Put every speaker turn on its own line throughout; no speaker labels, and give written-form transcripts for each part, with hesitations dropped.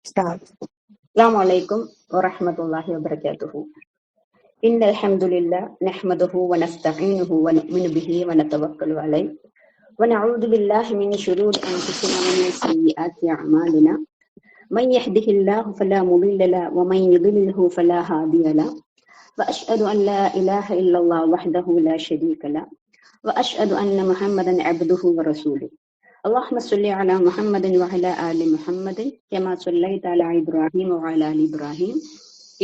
Start. Assalamu alaikum wa rahmatullahi wa barakatuhu. Inna alhamdulillah nahmaduhu wa nasta'inuhu wa nu'minu bihi wa natawakkalu alayhi wa na'udhu billahi min shururi anfusina wa min sayyiati a'malina. Man yahdihillahu fala mudilla lahu wa man yudlilhu fala hadiya lahu. Wa ashhadu an la ilaha illallah wahdahu la sharika lahu wa ashhadu anna Muhammadan 'abduhu wa rasuluhu. اللهم صل على محمد وعلى آل محمد كما صليت على إبراهيم وعلى آل إبراهيم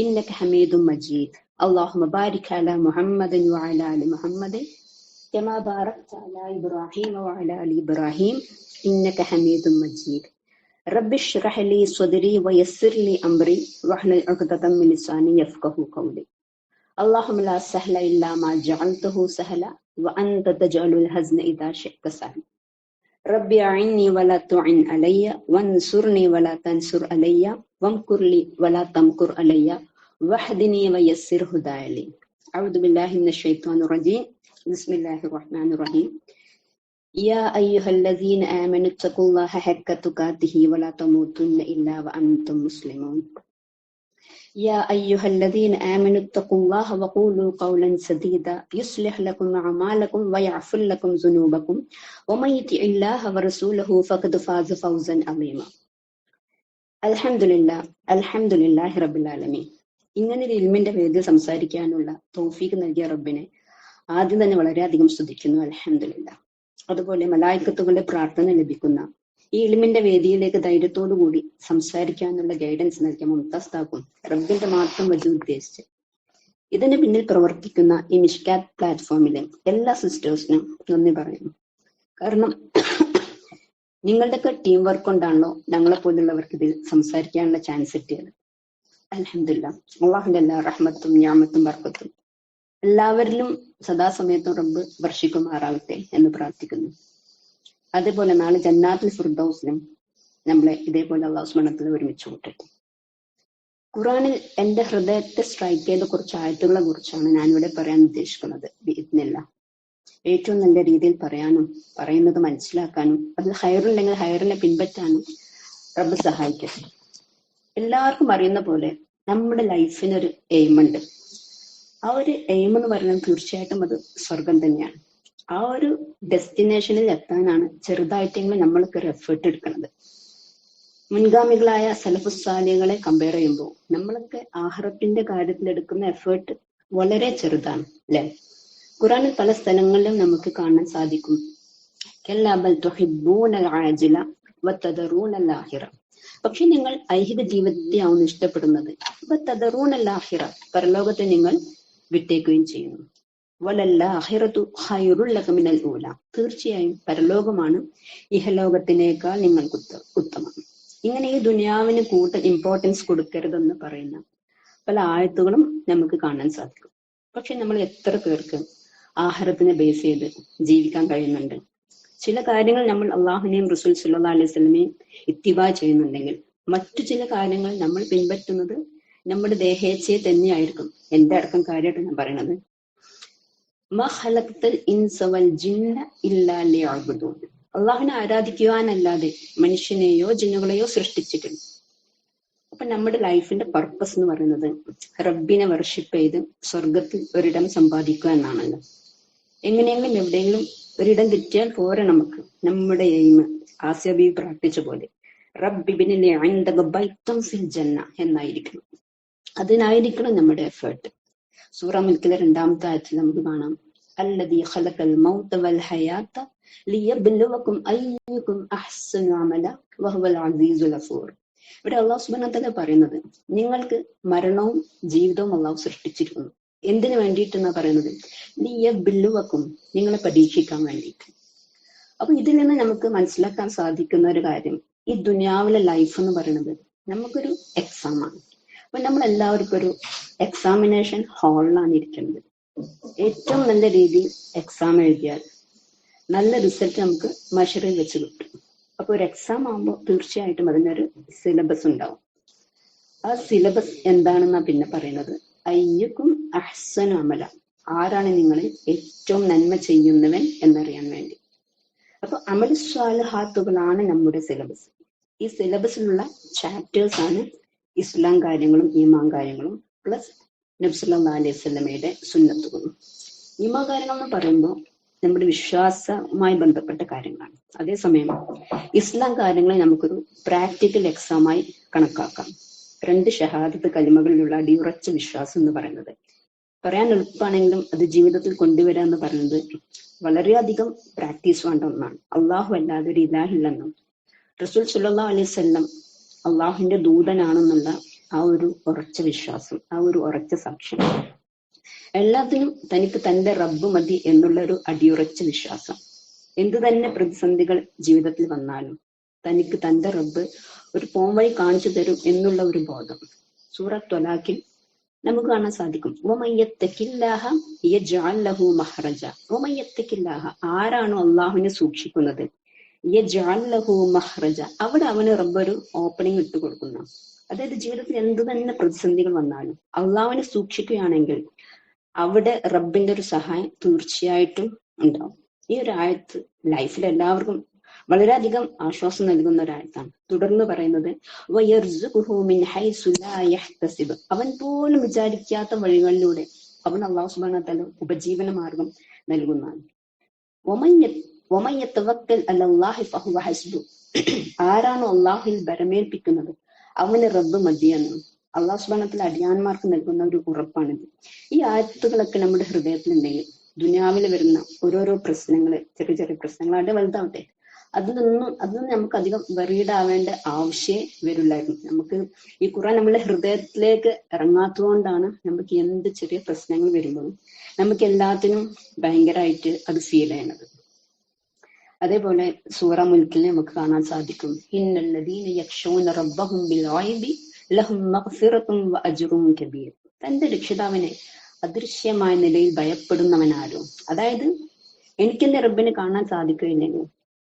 إنك حميد مجيد. اللهم بارك على محمد وعلى آل محمد كما باركت على إبراهيم وعلى آل إبراهيم إنك حميد مجيد. رب اشرح لي صدري ويسر لي أمري واحلل عقدة من لساني يفقهوا قولي. اللهم لا سهل إلا ما جعلته سهلا وأنت تجعل الحزن إذا شئت سهلا. ربي أعني ولا تعن علي وانصرني ولا تنصر علي وامكر لي ولا تمكر علي واهدني ويسر هداي لي. أعوذ بالله من الشيطان الرجيم. بسم الله الرحمن الرحيم. يا أيها الذين آمنوا اتقوا الله حق تقاته ولا تموتن إلا وأنتم مسلمون. يا أيها الذين آمنوا اتقوا الله وقولوا قولا سديدا يصلح لكم أعمالكم ويغفر لكم ذنوبكم ومن يطع الله ورسوله فقد فاز فوزا عظيما. അൽഹംദുലില്ലാഹി റബ്ബിൽ ആലമീൻ. ഇങ്ങനെ ഒരു ഇൽമിന്റെ വേദിയിൽ സംസാരിക്കാനുള്ള തൗഫീഖ് നൽകിയ റബ്ബിനെ ആദ്യം തന്നെ വളരെയധികം സ്തുതിക്കുന്നു. അൽഹംദുലില്ലാഹ്. അതുപോലെ മലായിക്കത്തുകളുടെ പ്രാർത്ഥന ലഭിക്കുന്ന ഈ ഇൽമിന്റെ വേദിയിലേക്ക് ധൈര്യത്തോടു കൂടി സംസാരിക്കാനുള്ള ഗൈഡൻസ് നൽകിയ മുംതാസ്താക്കും റബ്ബിന്റെ മാത്രം വജു ഉദ്ദേശിച്ച് ഇതിന് പിന്നിൽ പ്രവർത്തിക്കുന്ന ഈ മിഷ്കാത്ത് പ്ലാറ്റ്ഫോമിലെ എല്ലാ സിസ്റ്റേഴ്സിനും നന്ദി പറയുന്നു. കാരണം നിങ്ങളുടെയൊക്കെ ടീം വർക്ക് കൊണ്ടാണല്ലോ ഞങ്ങളെ പോലുള്ളവർക്ക് ഇത് സംസാരിക്കാനുള്ള ചാൻസ് കിട്ടിയത്. അൽഹംദുലില്ലാഹ്. അള്ളാഹുവിന്റെ എല്ലാ റഹ്മത്തും ഞാമത്തും ബർക്കത്തും എല്ലാവരിലും സദാസമയത്തും റബ്ബ് വർഷിക്കുമാറാവട്ടെ എന്ന് പ്രാർത്ഥിക്കുന്നു. അതേപോലെ നാളെ ജന്നാത്തുൽ ഫിർദൗസിലും നമ്മളെ ഇതേപോലെ അല്ലാഹു സുബ്ഹാനഹു വ തആല ഒരുമിച്ച് കൂട്ടട്ടെ. ഖുർആനിൽ എന്റെ ഹൃദയത്തെ സ്ട്രൈക്ക് ചെയ്ത കുറച്ച് ആയത്തുകളെ കുറിച്ചാണ് ഞാനിവിടെ പറയാൻ ഉദ്ദേശിക്കുന്നത്. ബിഇദ്നില്ലാഹ്. ഏറ്റവും നല്ല രീതിയിൽ പറയാനും പറയുന്നത് മനസ്സിലാക്കാനും അതിൽ ഹൈറുണ്ടെങ്കിൽ ഹൈറിനെ പിൻപറ്റാനും റബ്ബ് സഹായിക്കട്ടെ. എല്ലാവർക്കും അറിയുന്ന പോലെ നമ്മുടെ ലൈഫിനൊരു എയിമുണ്ട്. ആ ഒരു എയിം എന്ന് പറയുന്നത് തീർച്ചയായിട്ടും അത് സ്വർഗം തന്നെയാണ്. ആ ഒരു ഡെസ്റ്റിനേഷനിൽ എത്താനാണ് ചെറുതായിട്ടെങ്കിലും നമ്മൾക്ക് ഒരു എഫേർട്ട് എടുക്കുന്നത്. മുൻഗാമികളായ സലഫുസ് സാലിഹുകളെ കമ്പയർ ചെയ്യുമ്പോൾ നമ്മളൊക്കെ ആഖിറത്തിന്റെ കാര്യത്തിൽ എടുക്കുന്ന എഫേർട്ട് വളരെ ചെറുതാണ്, അല്ലെ? ഖുർആനിൽ പല സ്ഥലങ്ങളിലും നമുക്ക് കാണാൻ സാധിക്കും, കല്ലാ ബൽ തുഹിബ്ബൂനൽ ആജില വതദറൂനൽ ആഖിറ. പക്ഷെ നിങ്ങൾ ഐഹിക ജീവിതത്തെയാവും ഇഷ്ടപ്പെടുന്നത്. വതദറൂനൽ ആഖിറ, പരലോകത്തെ നിങ്ങൾ വിട്ടേക്കുകയും ചെയ്യുന്നു. വലല്ലാഹിറതു ഖൈറുൽ ലക മിനൽ ഊല, തീർച്ചയായും പരലോകമാണ് ഇഹലോകത്തിനേക്കാൾ നിങ്ങൾക്ക് ഉത്തമം. ഇങ്ങനെ ഈ ദുനിയാവിന് കൂടുതൽ ഇമ്പോർട്ടൻസ് കൊടുക്കരുതെന്ന് പറയുന്ന പല ആയത്തുകളും നമുക്ക് കാണാൻ സാധിക്കും. പക്ഷെ നമ്മൾ എത്ര പേർക്ക് ആഹാരത്തിനെ ബേസ് ചെയ്ത് ജീവിക്കാൻ കഴിയുന്നുണ്ട്? ചില കാര്യങ്ങൾ നമ്മൾ അള്ളാഹുവിനെയും റസൂൽ സല്ലല്ലാഹു അലൈഹി വസല്ലമയും ഇത്തിബാ ചെയ്യുന്നുണ്ടെങ്കിൽ മറ്റു ചില കാര്യങ്ങൾ നമ്മൾ പിൻപറ്റുന്നത് നമ്മുടെ ദേഹേച്ഛയെ തന്നെയായിരിക്കും. എന്റെ അടക്കം കാര്യമായിട്ട് ഞാൻ പറയണത്, അള്ളാഹുവിനെ ആരാധിക്കുവാനല്ലാതെ മനുഷ്യനെയോ ജിന്നുകളെയോ സൃഷ്ടിച്ചിട്ടില്ല. അപ്പൊ നമ്മുടെ ലൈഫിന്റെ പർപ്പസ് എന്ന് പറയുന്നത് റബ്ബിനെ വർഷിപ്പ് ചെയ്ത് സ്വർഗത്തിൽ ഒരിടം സമ്പാദിക്കുക എന്നാണല്ലോ. എങ്ങനെയെങ്കിലും എവിടെയെങ്കിലും ഒരിടം കിട്ടിയാൽ പോരെ നമുക്ക്. നമ്മുടെ എയിം ആസിയ ബീവി പ്രാർത്ഥിച്ച പോലെ റബ്ബിബ്നി ലി ഇൻദക ബൈതൻ ഫിൽ ജന്ന എന്നായിരിക്കണം. അതിനായിരിക്കണം നമ്മുടെ എഫേർട്ട്. സൂറ മുൽക്കിലെ 2-ാമത്തെ ആയത്തിൽ നമുക്ക് കാണാം, അല്ലദീ ഖലഖൽ മൗത വൽ ഹയാത ലിയബ്ലുവകും അയ്യുകും അഹ്സനു അമല വഹുവൽ അസീസുൽ ഗഫൂർ. ഇവിടെ അല്ലാഹു സുബ്ഹാനഹു വ തആല പറയുന്നത്, നിങ്ങൾക്ക് മരണവും ജീവിതവും അല്ലാഹു സൃഷ്ടിച്ചിരിക്കുന്നു. എന്തിനു വേണ്ടിയിട്ടെന്നാ പറയുന്നത്? ലിയബ്ലുവകും, നിങ്ങളെ പരീക്ഷിക്കാൻ വേണ്ടിയിട്ട്. അപ്പൊ ഇതിൽ നിന്ന് നമുക്ക് മനസ്സിലാക്കാൻ സാധിക്കുന്ന ഒരു കാര്യം, ഈ ദുനിയാവിലെ ലൈഫ് എന്ന് പറയുന്നത് നമുക്കൊരു എക്സാമാണ്. അപ്പൊ നമ്മൾ എല്ലാവർക്കും ഒരു എക്സാമിനേഷൻ ഹാളിലാണ് ഇരിക്കുന്നത്. ഏറ്റവും നല്ല രീതിയിൽ എക്സാം എഴുതിയാൽ നല്ല റിസൾട്ട് നമുക്ക് മഷറിൽ വെച്ച് കിട്ടും. അപ്പൊ ഒരു എക്സാം ആകുമ്പോൾ തീർച്ചയായിട്ടും അതിനൊരു സിലബസ് ഉണ്ടാവും. ആ സിലബസ് എന്താണെന്നാ പിന്നെ പറയുന്നത്, അയ്യുക്കും അഹ്സനു അമല, ആരാണ് നിങ്ങളിൽ ഏറ്റവും നന്മ ചെയ്യുന്നവൻ എന്നറിയാൻ വേണ്ടി. അപ്പൊ അമൽ സ്വാലിഹാത്തുകളാണ് നമ്മുടെ സിലബസ്. ഈ സിലബസിലുള്ള ചാപ്റ്റേഴ്സ് ആണ് ഇസ്ലാം കാര്യങ്ങളും ഈമാൻ കാര്യങ്ങളും പ്ലസ് നബി സല്ലല്ലാഹു അലൈഹി വസല്ലമയുടെ സുന്നത്തുകളും. ഈമാൻ കാര്യങ്ങൾ എന്ന് പറയുമ്പോൾ നമ്മുടെ വിശ്വാസവുമായി ബന്ധപ്പെട്ട കാര്യങ്ങളാണ്. അതേസമയം ഇസ്ലാം കാര്യങ്ങളെ നമുക്കൊരു പ്രാക്ടിക്കൽ എക്സാമായി കണക്കാക്കാം. 2 ഷഹാദത്ത് കലിമകളിലുള്ള അടിയുറച്ച വിശ്വാസം എന്ന് പറയുന്നത് പറയാൻ എളുപ്പമാണെങ്കിലും അത് ജീവിതത്തിൽ കൊണ്ടുവരിക എന്ന് പറയുന്നത് വളരെയധികം പ്രാക്ടീസ് വേണ്ട ഒന്നാണ്. അള്ളാഹു അല്ലാതെ ഒരു ഇലാഹില്ലെന്നും റസൂൽ സല്ലല്ലാഹു അലൈഹി വസല്ലം അള്ളാഹുവിന്റെ ദൂതനാണെന്നുള്ള ആ ഒരു ഉറച്ച വിശ്വാസം, ആ ഒരു ഉറച്ച സാക്ഷ്യം, എല്ലാത്തിനും തനിക്ക് തന്റെ റബ്ബ് മതി എന്നുള്ള ഒരു അടിയുറച്ച വിശ്വാസം. എന്തു തന്നെ പ്രതിസന്ധികൾ ജീവിതത്തിൽ വന്നാലും തനിക്ക് തന്റെ റബ്ബ് ഒരു പോംവഴി കാണിച്ചു തരും എന്നുള്ള ഒരു ബോധം. സൂറത്ത് ത്വലാഖിൽ നമുക്ക് കാണാൻ സാധിക്കും, ആരാണോ അള്ളാഹുവിനെ സൂക്ഷിക്കുന്നത്, അവിടെ അവന് റബ്ബ് ഒരു ഓപ്പണിംഗ് ഇട്ട് കൊടുക്കുന്ന. അതായത് ജീവിതത്തിൽ എന്ത് തന്നെ പ്രതിസന്ധികൾ വന്നാലും അള്ളാഹുവിനെ സൂക്ഷിക്കുകയാണെങ്കിൽ അവിടെ റബ്ബിന്റെ ഒരു സഹായം തീർച്ചയായിട്ടും ഉണ്ടാവും. ഈ ഒരു ആയത്ത് ലൈഫിൽ എല്ലാവർക്കും വളരെയധികം ആശ്വാസം നൽകുന്ന ഒരായത്താണ്. തുടർന്ന് പറയുന്നത് അവൻ പോലും വിചാരിക്കാത്ത വഴികളിലൂടെ അവൻ അള്ളാഹു സുബ്ഹാനഹു വ തആല ഉപജീവന മാർഗം നൽകുന്നതാണ്. ആരാണോ അള്ളാഹുവിൽ ബരമേൽപ്പിക്കുന്നത് അവന് റബ്ബ് മതിയെന്നും അള്ളാഹു സുബ്ഹാനഹു വ തആല അടിയാന്മാർക്ക് നൽകുന്ന ഒരു ഉറപ്പാണിത്. ഈ ആയത്തുകളൊക്കെ നമ്മുടെ ഹൃദയത്തിലുണ്ടെങ്കിൽ ദുനിയാവിൽ വരുന്ന ഓരോരോ പ്രശ്നങ്ങള്, ചെറിയ ചെറിയ പ്രശ്നങ്ങളാവട്ടെ വലുതാവട്ടെ, അതൊന്നും നമുക്ക് അധികം വെറീഡാവേണ്ട ആവശ്യമേ വരില്ലായിരുന്നു. നമുക്ക് ഈ ഖുർആൻ നമ്മുടെ ഹൃദയത്തിലേക്ക് ഇറങ്ങാത്തതുകൊണ്ടാണ് നമുക്ക് എന്ത് ചെറിയ പ്രശ്നങ്ങൾ വരുമ്പോഴും നമുക്ക് എല്ലാത്തിനും ഭയങ്കരമായിട്ട് അത് ഫീൽ ചെയ്യണത്. അതേപോലെ സൂറ മുൽക്കിൽ നമുക്ക് കാണാൻ സാധിക്കും, ഇന്നല്ലദീന യഖ്ശൂന റബ്ബഹും ബിൽ ഗൈബി ലഹും മഗ്ഫിറത്തും വഅജ്റുൻ കബീർ. തന്റെ രക്ഷിതാവിനെ അദൃശ്യമായ നിലയിൽ ഭയപ്പെടുന്നവനാരോ, അതായത് എനിക്കെന്റെ റബ്ബിനെ കാണാൻ സാധിക്കുകയില്ലെങ്കിൽ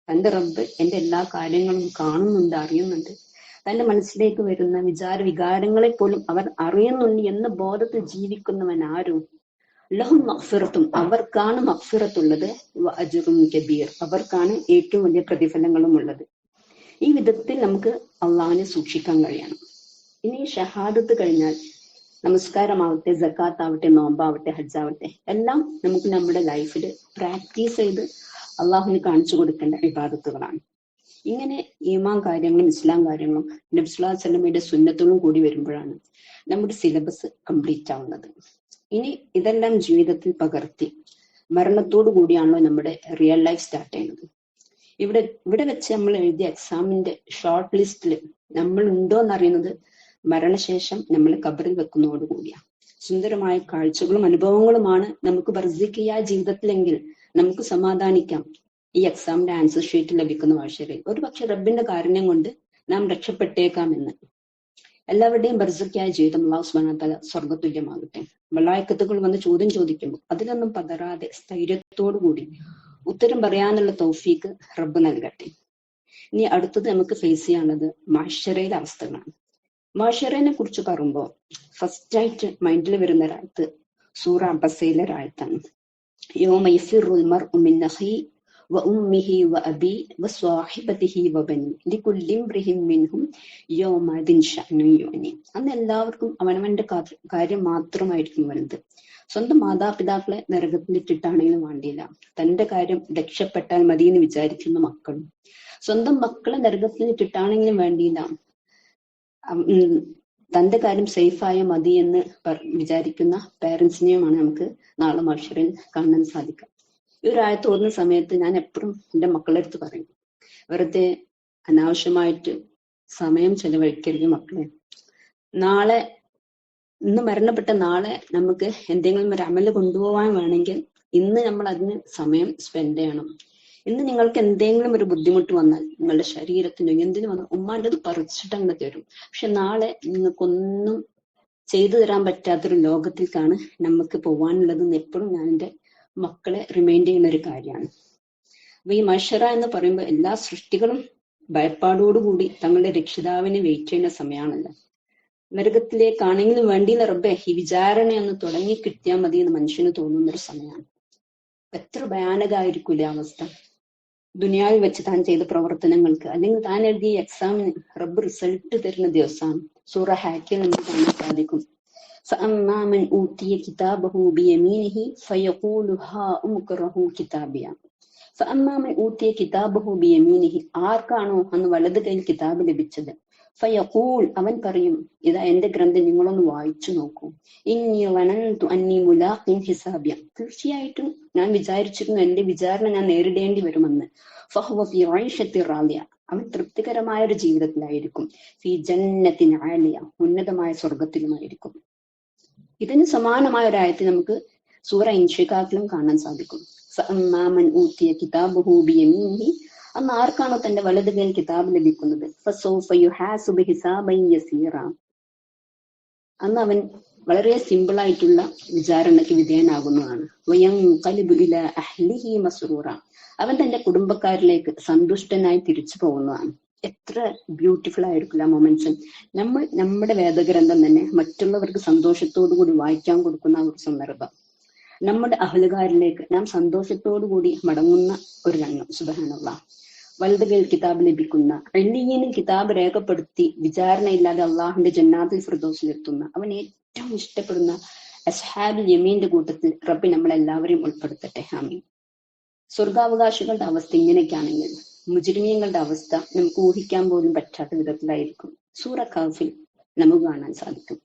തന്റെ റബ്ബ് എന്റെ എല്ലാ കാര്യങ്ങളും കാണുന്നുണ്ട്, അറിയുന്നുണ്ട്. തന്റെ മനസ്സിലേക്ക് വരുന്ന വികാരങ്ങളെ പോലും അവർ അറിയുന്നുണ്ട് എന്ന ബോധത്തിൽ ജീവിക്കുന്നവനാരും ലഹും മഗ്ഫിറത്തും, അവർക്കാണ് മഗ്ഫിറത്തുള്ളത്, വഅജ്റുൻ കബീർ, അവർക്കാണ് ഏറ്റവും വലിയ പ്രതിഫലങ്ങളും ഉള്ളത്. ഈ വിധത്തിൽ നമുക്ക് അള്ളാഹുവിനെ സൂക്ഷിക്കാൻ കഴിയണം. ഇനി ഷഹാദത്ത് കഴിഞ്ഞാൽ നമസ്കാരമാവട്ടെ, സക്കാത്ത് ആവട്ടെ, നോമ്പാവട്ടെ, ഹജ്ജാവട്ടെ, എല്ലാം നമുക്ക് നമ്മുടെ ലൈഫിൽ പ്രാക്ടീസ് ചെയ്ത് അള്ളാഹുവിന് കാണിച്ചു കൊടുക്കേണ്ട ഇബാദത്തുകളാണ്. ഇങ്ങനെ ഈമാൻ കാര്യങ്ങളും ഇസ്ലാം കാര്യങ്ങളും നബി സല്ലല്ലാഹു അലൈഹി വസല്ലമയുടെ സുന്നത്തുകളും കൂടി വരുമ്പോഴാണ് നമ്മുടെ സിലബസ് കംപ്ലീറ്റ് ആവുന്നത്. ഇനി ഇതെല്ലാം ജീവിതത്തിൽ പകർത്തി മരണത്തോടു കൂടിയാണല്ലോ നമ്മുടെ റിയൽ ലൈഫ് സ്റ്റാർട്ട് ചെയ്യുന്നത്. ഇവിടെ വെച്ച് നമ്മൾ എഴുതിയ എക്സാമിന്റെ ഷോർട്ട് ലിസ്റ്റിൽ നമ്മൾ ഉണ്ടോ എന്നറിയുന്നത് മരണശേഷം നമ്മൾ ഖബറിൽ വെക്കുന്നതോടുകൂടിയാണ്. സുന്ദരമായ കാഴ്ചകളും അനുഭവങ്ങളുമാണ് നമുക്ക് ബർസിഖിയ ജീവിതത്തിലെങ്കിൽ നമുക്ക് സമാധാനിക്കാം. ഈ എക്സാമിന്റെ ആൻസർ ഷീറ്റ് ലഭിക്കുന്ന ഭാഷയിൽ ഒരു പക്ഷെ റബ്ബിന്റെ കാരുണ്യം കൊണ്ട് നാം രക്ഷപ്പെട്ടേക്കാമെന്ന്. എല്ലാവരുടെയും ബർസിഖിയായ ജീവിതം അല്ലാഹു സുബ്ഹാനഹു വ തആല സ്വർഗ്ഗതുല്യമാകട്ടെ. മലായിക്കത്തുകൾ വന്ന് ചോദ്യം ചോദിക്കുമ്പോൾ അതിലൊന്നും പതറാതെ സ്ഥൈര്യത്തോടു കൂടി ഉത്തരം പറയാനുള്ള തൗഫീക്ക് റബ്ബ് നൽകട്ടെ. ഇനി അടുത്തത് നമുക്ക് ഫേസ് ചെയ്യാനുള്ളത് മഹ്ശറയിലെ അവസ്ഥകളാണ്. മഹ്ശറയെ കുറിച്ച് പറയുമ്പോൾ ഫസ്റ്റ് ആയിട്ട് മൈൻഡിൽ വരുന്ന ഒരായത്ത് സൂറ അബസയിലെ ഒരായത്താണ്. യൗമ യഫിറുൽ മർഉ മിൻ അഖീഹി വഉമ്മിഹി വഅബീ വസ്വാഹിബതിഹി വബനീ ലികുല്ലി ഇംറിഇൻ മിൻഹും യൗമഇദിൻ ശഅനുൻ യുഗ്നി. അന്ന് എല്ലാവർക്കും അവനവന്റെ കാര്യം മാത്രമായിരിക്കും വരുന്നത്. സ്വന്തം മാതാപിതാക്കളെ നരകത്തിലിട്ടിട്ടാണെങ്കിലും വേണ്ടിയില്ല, തന്റെ കാര്യം രക്ഷപ്പെട്ടാൽ മതി എന്ന് വിചാരിക്കുന്ന മക്കളും, സ്വന്തം മക്കളെ നരകത്തിലിട്ടിട്ടാണെങ്കിലും വേണ്ടിയില്ല, തന്റെ കാര്യം സേഫായ മതി എന്ന് വിചാരിക്കുന്ന പേരൻസിനെയുമാണ് നമുക്ക് നാളെ മഹ്ശറിൽ കാണാൻ സാധിക്കുക. ഈ ഒരു ആയത്ത് ഓടുന്ന സമയത്ത് ഞാൻ എപ്പോഴും എൻ്റെ മക്കളുടെ അടുത്ത് പറയും, വെറുതെ അനാവശ്യമായിട്ട് സമയം ചെലവഴിക്കരുത് മക്കളെ. ഇന്ന് മരണപ്പെട്ട നാളെ നമുക്ക് എന്തെങ്കിലും ഒരു അമല് കൊണ്ടുപോകാൻ വേണമെങ്കിൽ ഇന്ന് നമ്മൾ അതിന് സമയം സ്പെൻഡ് ചെയ്യണം. ഇന്ന് നിങ്ങൾക്ക് എന്തെങ്കിലും ഒരു ബുദ്ധിമുട്ട് വന്നാൽ നിങ്ങളുടെ ശരീരത്തിനോ എന്തിനു വന്നാൽ ഉമ്മാൻ്റെ അത് പറിച്ചിട്ട് അങ്ങനെ തരും. പക്ഷെ നാളെ നിങ്ങൾക്കൊന്നും ചെയ്തു തരാൻ പറ്റാത്തൊരു ലോകത്തിലേക്കാണ് നമുക്ക് പോകാനുള്ളതെന്ന് എപ്പോഴും ഞാൻ എൻ്റെ മക്കളെ റിമൈൻഡ് ചെയ്യുന്ന ഒരു കാര്യമാണ്. അപ്പൊ ഈ മഹ്ശറ എന്ന് പറയുമ്പോൾ എല്ലാ സൃഷ്ടികളും ഭയപ്പാടോടുകൂടി തങ്ങളുടെ രക്ഷിതാവിനെ വെയിറ്റ് ചെയ്യുന്ന സമയമാണല്ലോ. നരകത്തിലേക്കാണെങ്കിലും വേണ്ടിയില്ല റബ്ബെ, ഈ വിചാരണയൊന്ന് തുടങ്ങി കിട്ടിയാൽ മതി എന്ന് മനുഷ്യന് തോന്നുന്നൊരു സമയമാണ്. എത്ര ഭയാനകമായിരിക്കൂലേ അവസ്ഥ. ദുനിയാവിൽ വെച്ച് താൻ ചെയ്ത പ്രവർത്തനങ്ങൾക്ക് അല്ലെങ്കിൽ താൻ എഴുതിയ എക്സാമിന് റബ്ബ് റിസൾട്ട് തരുന്ന ദിവസമാണ്. സൂറ ഹാക്കിൽ നമുക്ക് കാണാൻ സാധിക്കും. فأما من أوتي كتابه بيمينه فيقول هاؤم اقرءوا كتابيه فأما من أوتي كتابه بيمينه ആർക്കാണോ അന്ന് വലത് കയ്യിൽ കിതാബ് ലഭിച്ചത് ഫയഖൂൽ അവൻ പറയും, ഇതാ എന്റെ ഗ്രന്ഥം നിങ്ങളൊന്ന് വായിച്ചു നോക്കൂ. ഇന്നി വനന്തു അന്നി മുലാഖിൻ ഹിസാബിയ, തീർച്ചയായിട്ടും ഞാൻ വിചാരിച്ചിരുന്നു എന്റെ വിചാരണ ഞാൻ നേരിടേണ്ടി വരുമെന്ന്. ഫഹുവ ഫീ ഐഷത്തി റാദിയ, അവൻ തൃപ്തികരമായ ഒരു ജീവിതത്തിലായിരിക്കും. ഫീ ജന്നത്തിൻ ആലിയ, ഉന്നതമായ സ്വർഗത്തിലുമായിരിക്കും. ഇതിന് സമാനമായ ഒരു ആയത്ത് നമുക്ക് സൂറ ഇൻഷിഖാഖിലും കാണാൻ സാധിക്കും. ഫഅമ്മാ മൻ ഊതിയ കിതാബഹു ബിയമീനിഹി, അന്ന് ആർക്കാണോ തന്റെ വലത് കൈയിൽ കിതാബ് ലഭിക്കുന്നത്, ഫസൗഫ യുഹാസബു ഹിസാബൻ യസീറ, അന്ന് അവൻ വളരെ സിമ്പിൾ ആയിട്ടുള്ള വിചാരണയ്ക്ക് വിധേയനാകുന്നതാണ്. വയൻഖലിബു ഇലാ അഹ്ലിഹി മസ്റൂറ, അവൻ തന്റെ കുടുംബക്കാരിലേക്ക് സന്തുഷ്ടനായി തിരിച്ചു പോകുന്നതാണ്. എത്ര ബ്യൂട്ടിഫുൾ ആയിരിക്കില്ല ആ മൊമെന്റ്സ്. നമ്മുടെ വേദഗ്രന്ഥം തന്നെ മറ്റുള്ളവർക്ക് സന്തോഷത്തോടു കൂടി വായിക്കാൻ കൊടുക്കുന്ന ഒരു സന്ദർഭം, നമ്മുടെ അഹലുകാരിലേക്ക് നാം സന്തോഷത്തോടു കൂടി മടങ്ങുന്ന ഒരു രംഗം. സുബ്ഹാനല്ലാഹ്. വലത് കൈയിൽ കിതാബ് ലഭിക്കുന്ന, എല്ലിയനും കിതാബ് രേഖപ്പെടുത്തി വിചാരണയില്ലാതെ അള്ളാഹുന്റെ ജന്നാത്തുൽ ഫിർദൗസിലെത്തുന്ന, അവൻ ഏറ്റവും ഇഷ്ടപ്പെടുന്ന അസ്ഹാബുൽ യമീന്റെ കൂട്ടത്തിൽ റബ്ബ് നമ്മളെല്ലാവരെയും ഉൾപ്പെടുത്തട്ടെ. ആമീൻ. സ്വർഗാവകാശികളുടെ അവസ്ഥ ഇങ്ങനെയൊക്കെയാണെങ്കിൽ മുജ്രിമീങ്ങളുടെ അവസ്ഥ നമുക്ക് ഊഹിക്കാൻ പോലും പറ്റാത്ത വിധത്തിലായിരിക്കും. സൂറ കഹ്ഫിൽ നമുക്ക് കാണാൻ സാധിക്കും.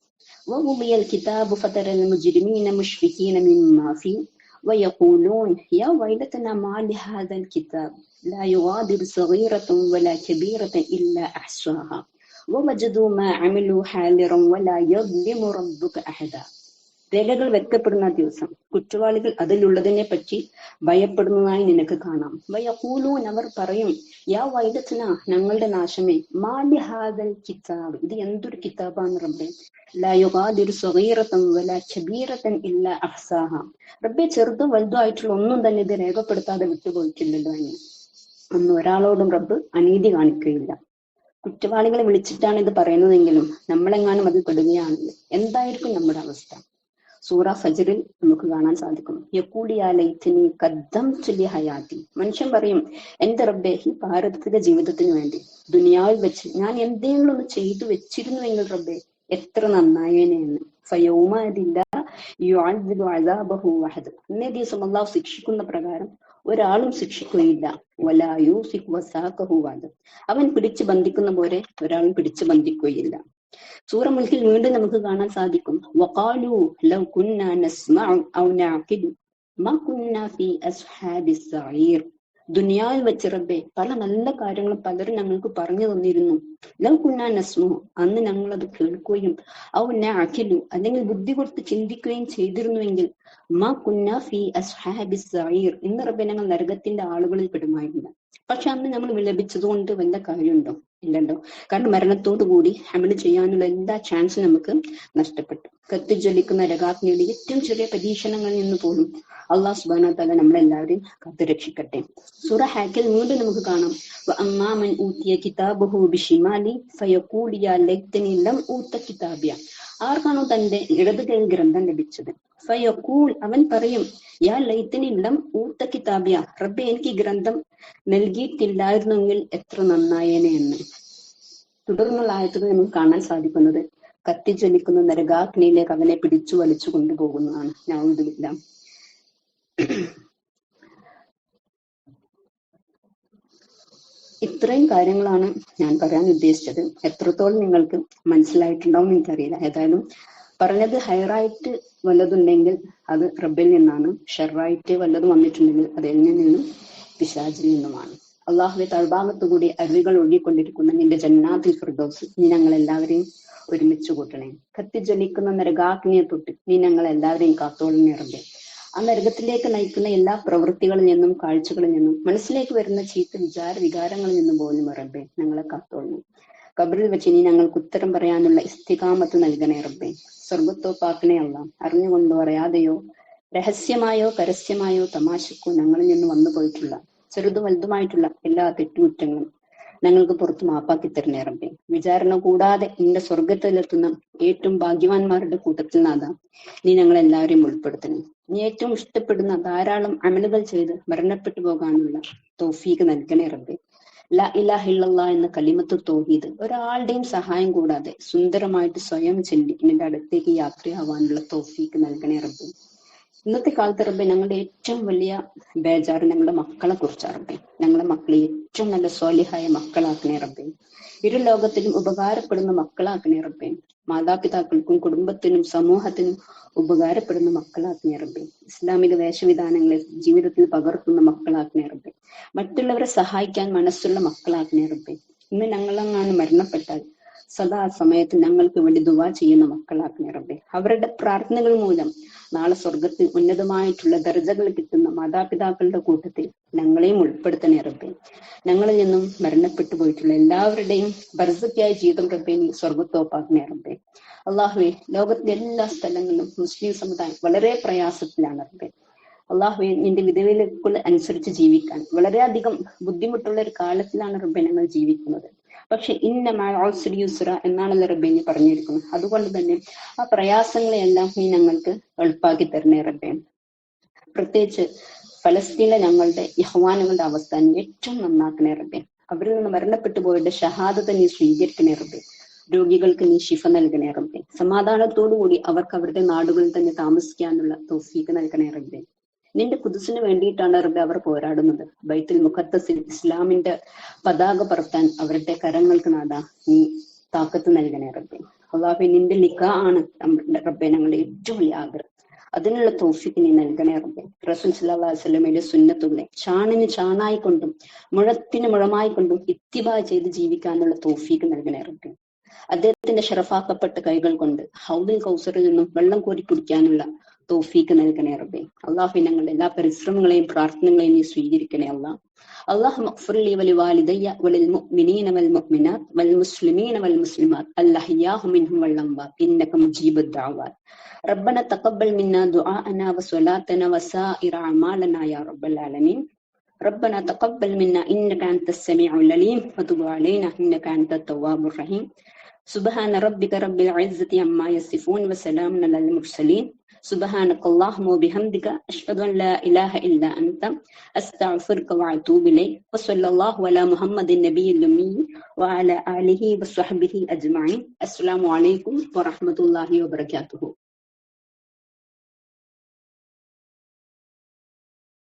وَوُضِعَ الْكِتَابُ فَتَرَى الْمُجْرِمِينَ مُشْفِقِينَ مِمَّا فِيهِ وَيَقُولُونَ يَا وَيْلَتَنَا مَا لِهَذَا الْكِتَابِ لَا يُغَادِرُ صَغِيرَةً وَلَا كَبِيرَةً إِلَّا أَحْصَاهَا وَوَجَدُوا مَا عَمِلُوا حَاضِرًا وَلَا يَظْلِمُ رَبُّكَ أَحَدًا. രേഖകൾ വെക്കപ്പെടുന്ന ദിവസം കുറ്റവാളികൾ അതിലുള്ളതിനെ പറ്റി ഭയപ്പെടുന്നതായി നിനക്ക് കാണാം. വയഖൂലൂൻ, അവർ പറയും, യാ വൈലത്ന, ഞങ്ങളുടെ നാശമേ, മാലി ഹാദൽ കിതാബ്, ഇത് എന്തൊരു കിതാബാണ് റബ്ബേ, ലാ യുഗാദിറു സഗീറതൻ വലാ കബീറതൻ ഇല്ലാ അഹ്സാഹ, റബ്ബേ ചെറുതും വലുതും ആയിട്ടുള്ള ഒന്നും തന്നെ ഇത് രേഖപ്പെടുത്താതെ വിട്ടുപോയിട്ടില്ലല്ലോ എന്ന്. അന്ന് ഒരാളോടും റബ്ബ് അനീതി കാണിക്കുകയില്ല. കുറ്റവാളികളെ വിളിച്ചിട്ടാണ് ഇത് പറയുന്നതെങ്കിലും നമ്മളെങ്ങാനും അത് പെടുകയാണെങ്കിൽ എന്തായിരിക്കും നമ്മുടെ അവസ്ഥ? സൂറ ഫജ്റിൽ നമുക്ക് കാണാൻ സാധിക്കും. യഖൂലിയ ലൈതനി ഖദ്ദംതു ലി ഹയാതി, മനുഷ്യൻ പറയും, എന്റെ റബ്ബേ, ഈ പാരത്രിക ജീവിതത്തിന് വേണ്ടി ദുനിയാവിൽ വെച്ച് ഞാൻ എന്തെങ്കിലും ഒന്ന് ചെയ്തു വെച്ചിരുന്നുവെങ്കിൽ റബ്ബേ എത്ര നന്നായേനെ എന്ന്. ഫയൗമദില്ല യുഅദ്ദിബു അദാബഹു വഹദ്, അന്നേ ദിവസം അല്ലാഹു ശിക്ഷിക്കുന്ന പ്രകാരം ഒരാളും ശിക്ഷിക്കുകയില്ല. വലാ യൂസിഖു വസാഖഹു വഅദ്, അവൻ പിടിച്ചു ബന്ധിക്കുന്ന പോലെ ഒരാളും പിടിച്ചു ബന്ധിക്കുകയില്ല. സൂറ മുൽക്കിൽ വീണ്ടും നമുക്ക് കാണാൻ സാധിക്കും. വഖാലു ലൗ കുന്നാ നസ്മഉ ഔ നഅഖിലു മാ കുന്നാ ഫീ അസ്ഹാബിസ് സഈർ, ദുനിയാവിൽ വെച്ച് റബ്ബേ പല നല്ല കാര്യങ്ങളും പലരും ഞങ്ങൾക്ക് പറഞ്ഞു തന്നിരുന്നു. ലൗ കുന്നാ നസ്മഉ, അന്ന് ഞങ്ങൾ അത് കേൾക്കുകയും, ഔ നഅഖിലു, അല്ലെങ്കിൽ ബുദ്ധി കൊടുത്ത് ചിന്തിക്കുകയും ചെയ്തിരുന്നുവെങ്കിൽ, മാ കുന്നാ ഫീ അസ്ഹാബിസ് സഈർ, ഇന്ന് റബ്ബേ ഞങ്ങൾ നരകത്തിന്റെ ആളുകളിൽ പെടുമായിരുന്നില്ല. പക്ഷെ അന്ന് നമ്മൾ വിലപിച്ചത് കൊണ്ട് വല്ല കാര്യമുണ്ടോ? ഇല്ലല്ലോ. കാരണം മരണത്തോടു കൂടി ഹമല് ചെയ്യാനുള്ള എല്ലാ ചാൻസും നമുക്ക് നഷ്ടപ്പെട്ടു. കത്തിജ്വലിക്കുന്ന രകാഗ്നിയുടെ ഏറ്റവും ചെറിയ പരീക്ഷണങ്ങളിൽ നിന്ന് പോലും അള്ളാഹു സുബ്ഹാനഹു വ തആല നമ്മളെല്ലാവരെയും കാത്തുരക്ഷിക്കട്ടെ. സൂറ ഹാക്കിൽ വീണ്ടും നമുക്ക് കാണാം. വഅമ്മാ മൻ ഊതിയ കിതാബഹു ബിശിമാലി ഫയഖൂലു യാ ലൈതനി ലം ഊത കിതാബിയ, ആർക്കാണോ തന്റെ ഇടത് കൈയിൽ ഗ്രന്ഥം ലഭിച്ചത്, ഫയഖൂൽ, അവൻ പറയും, യാ ലൈതനി ലം ഊത കിതാബിയ, റബ്ബേ എനിക്ക് ഗ്രന്ഥം നൽകിയിട്ടില്ലായിരുന്നെങ്കിൽ എത്ര നന്നായേനെ എന്ന്. തുടർന്നുള്ള ആയത്തുകൾ നമുക്ക് കാണാൻ സാധിക്കുന്നത് കത്തിജ്വലിക്കുന്ന നരകാഗ്നിയിലേക്ക് അവനെ പിടിച്ചു വലിച്ചു കൊണ്ടുപോകുന്നതാണ്. നഊദുബില്ല. ഇത്രയും കാര്യങ്ങളാണ് ഞാൻ പറയാൻ ഉദ്ദേശിച്ചത്. എത്രത്തോളം നിങ്ങൾക്ക് മനസ്സിലായിട്ടുണ്ടാവും എനിക്കറിയില്ല. ഏതായാലും പറഞ്ഞത് ഹൈറായിട്ട് വല്ലതുണ്ടെങ്കിൽ അത് റബ്ബിൽ നിന്നാണ്, ഷെറായിട്ട് വല്ലതും വന്നിട്ടുണ്ടെങ്കിൽ അത് എന്നിൽ നിന്നും പിശാചിൽ നിന്നുമാണ്. അള്ളാഹുവെ, താഴ്ഭാഗത്തുകൂടി അരുവികൾ ഒഴുകിക്കൊണ്ടിരിക്കുന്ന നിന്റെ ജന്നാത്തുൽ ഫിർദൗസ് നീ ഞങ്ങളെല്ലാവരെയും ഒരുമിച്ച് കൂട്ടണേ. കത്തിജ്വലിക്കുന്ന നരകാഗ്നിയെ തൊട്ട് നീ ഞങ്ങളെല്ലാവരെയും കാത്തോളണേ റബ്ബേ. ആ നരകത്തിലേക്ക് നയിക്കുന്ന എല്ലാ പ്രവൃത്തികളിൽ നിന്നും കാഴ്ചകളിൽ നിന്നും മനസ്സിലേക്ക് വരുന്ന ചീത്ത വികാരങ്ങളിൽ നിന്നും പോലും റബ്ബേ ഞങ്ങളെ കാത്തോളണേ. ഖബറിൽ വെച്ച് ഇനി ഞങ്ങൾക്ക് ഉത്തരം പറയാനുള്ള ഇസ്തിഖാമത്ത് നൽകണേ റബ്ബേ. സ്വർഗത്തോ പാക്കണേ അല്ല, അറിഞ്ഞുകൊണ്ടോ അറിയാതെയോ രഹസ്യമായോ പരസ്യമായോ തമാശക്കോ ഞങ്ങളിൽ നിന്ന് വന്നു പോയിട്ടുള്ള ചെറുതും വലുതുമായിട്ടുള്ള എല്ലാ തെറ്റുകുറ്റങ്ങളും ഞങ്ങൾക്ക് പുറത്ത് മാപ്പാക്കി തരണേ റബ്ബേ. വിചാരണ കൂടാതെ നിന്റെ സ്വർഗത്തിലെത്തുന്ന ഏറ്റവും ഭാഗ്യവാന്മാരുടെ കൂട്ടത്തിൽ നാഥാ നീ ഞങ്ങളെല്ലാവരെയും ഉൾപ്പെടുത്തണേ. നീ ഏറ്റവും ഇഷ്ടപ്പെടുന്ന ധാരാളം അമലുകൾ ചെയ്ത് മരണപ്പെട്ടു പോകാനുള്ള തൗഫീഖ് നൽകണേ റബ്ബേ. ലാ ഇലാഹ ഇല്ലല്ലാഹ് എന്ന കലിമത്തു തൗഹീദ് ഒരാളുടെയും സഹായം കൂടാതെ സുന്ദരമായിട്ട് സ്വയം ചൊല്ലി നിന്റെ അടുത്തേക്ക് യാത്രയാവാനുള്ള തൗഫീഖ് നൽകണേ റബ്ബേ. ഇന്നത്തെ കാലത്ത് റബ്ബേ ഞങ്ങളുടെ ഏറ്റവും വലിയ ബേജാറ് ഞങ്ങളുടെ മക്കളെ കുറിച്ചാണ് റബ്ബേ. ഞങ്ങളുടെ മക്കളെ ഏറ്റവും നല്ല സ്വാലിഹായ മക്കളാക്കണേ റബ്ബേ. ഇരു ലോകത്തിലും ഉപകാരപ്പെടുന്ന മക്കളാക്കണേ റബ്ബേ. മാതാപിതാക്കൾക്കും കുടുംബത്തിനും സമൂഹത്തിനും ഉപകാരപ്പെടുന്ന മക്കളാക്കണേ റബ്ബേ. ഇസ്ലാമിക വേഷവിധാനങ്ങളെ ജീവിതത്തിൽ പകർത്തുന്ന മക്കളാക്കണേ റബ്ബേ. മറ്റുള്ളവരെ സഹായിക്കാൻ മനസ്സുള്ള മക്കളാക്കണേ റബ്ബേ. ഇന്ന് ഞങ്ങളെങ്ങാനും മരണപ്പെട്ടാൽ സദാ സമയത്ത് ഞങ്ങൾക്ക് വേണ്ടി ദുആ ചെയ്യുന്ന മക്കളാക്കണേ റബ്ബേ. അവരുടെ പ്രാർത്ഥനകൾ മൂലം നാളെ സ്വർഗത്തിൽ ഉന്നതമായിട്ടുള്ള ദർജകൾ കിട്ടുന്ന മാതാപിതാക്കളുടെ കൂട്ടത്തിൽ ഞങ്ങളെയും ഉൾപ്പെടുത്തണേ റബ്ബേ. ഞങ്ങളിൽ നിന്നും മരണപ്പെട്ടു പോയിട്ടുള്ള എല്ലാവരുടെയും ബർസക്കായ ജീവിതം റബ്ബേ നീ സ്വർഗത്തോപ്പാക്കണേ റബ്ബേ. അള്ളാഹുവേ, ലോകത്തിന്റെ എല്ലാ സ്ഥലങ്ങളിലും മുസ്ലിം സമുദായം വളരെ പ്രയാസത്തിലാണ് റബ്ബേ. അള്ളാഹുവെ, നിന്റെ വിധവയിലേക്കുള്ള അനുസരിച്ച് ജീവിക്കാൻ വളരെയധികം ബുദ്ധിമുട്ടുള്ള ഒരു കാലത്തിലാണ് റബ്ബെ ഞങ്ങൾ ജീവിക്കുന്നത്. പക്ഷെ ഇന്ന മഅൽ ഉസ്രി യുസ്ര എന്നാണല്ലോ റബ്ബെ നീ പറഞ്ഞിരിക്കുന്നത്. അതുകൊണ്ട് തന്നെ ആ പ്രയാസങ്ങളെയെല്ലാം നീ ഞങ്ങൾക്ക് എളുപ്പാക്കി തരണേ റബ്ബെ. പ്രത്യേകിച്ച് ഫലസ്തീനിലെ ഞങ്ങളുടെ ഇഹ്വാനുകളുടെ അവസ്ഥ നീ ഏറ്റവും നന്നാക്കണേ റബ്ബെ. അവരിൽ നിന്ന് മരണപ്പെട്ടു പോയിട്ട് ഷഹാദത്തെ നീ സ്വീകരിക്കണേ റബ്ബെ. രോഗികൾക്ക് നീ ശിഫ നൽകണേ റബ്ബെ. സമാധാനത്തോടുകൂടി അവർക്ക് അവരുടെ നാടുകളിൽ തന്നെ താമസിക്കാനുള്ള തൗഫീഖ് നൽകണേ റബ്ബെ. നിന്റെ ഖുദ്സിന് വേണ്ടിയിട്ടാണ് റബ്ബെ അവർ പോരാടുന്നത്. ബൈത്തുൽ മുഖദ്ദസിൽ ഇസ്ലാമിന്റെ പതാക പറത്താൻ അവരുടെ കരങ്ങൾക്ക് നാദാ നീ താക്കത്ത് നൽകണേ റബ്ബെ. അല്ലാഹുവേ, നിന്റെ നിക്കാ ആണ് നമ്മുടെ റബ്ബെ ഞങ്ങളുടെ ഏറ്റവും വലിയ ആഗ്രഹം. അതിനുള്ള തൗഫീഖ് നീ നൽകണേ റബ്ബെ. റസൂൽ സല്ലല്ലാഹു അലൈഹി വസല്ലമയുടെ സുന്നത്തുകളെ ചാണിന് ചാണായിക്കൊണ്ടും മുഴത്തിന് മുഴമായിക്കൊണ്ടും ഇത്തിബാ ചെയ്ത് ജീവിക്കാനുള്ള തൗഫീഖ് നൽകണേ റബ്ബെ. അദ്ദേഹത്തിന്റെ ഷറഫാക്കപ്പെട്ട കൈകൾ കൊണ്ട് ഹൗദുൽ കൗസറിൽ നിന്നും വെള്ളം കോരി കുടിക്കാനുള്ള തൗഫീഖ് നൽകണേ റബ്ബേ. അള്ളാഹു ഞങ്ങളുടെ എല്ലാ പരിശ്രമങ്ങളെയും പ്രാർത്ഥനകളെയും നീ സ്വീകരിക്കണേ അല്ലാഹ്. اللهم اغفر لي ولوالدي وللمؤمنين والمؤمنات والمسلمين والمسلمات الأحياء منهم والأموات إنك مجيب الدعوات. ربنا تقبل منا دعاءنا وصلاتنا وسائر أعمالنا يا رب العالمين. ربنا تقبل منا إنك أنت السميع العليم وتب علينا إنك أنت التواب الرحيم. سبحان ربك رب العزة عما يصفون وسلام على المرسلين. سبحانك اللهم وبحمدك أشهد أن لا إله إلا أنت أستغفرك وأتوب إليك. وصلى الله على محمد النبي الأمي وعلى آله وصحبه أجمعين. السلام عليكم ورحمة الله وبركاته.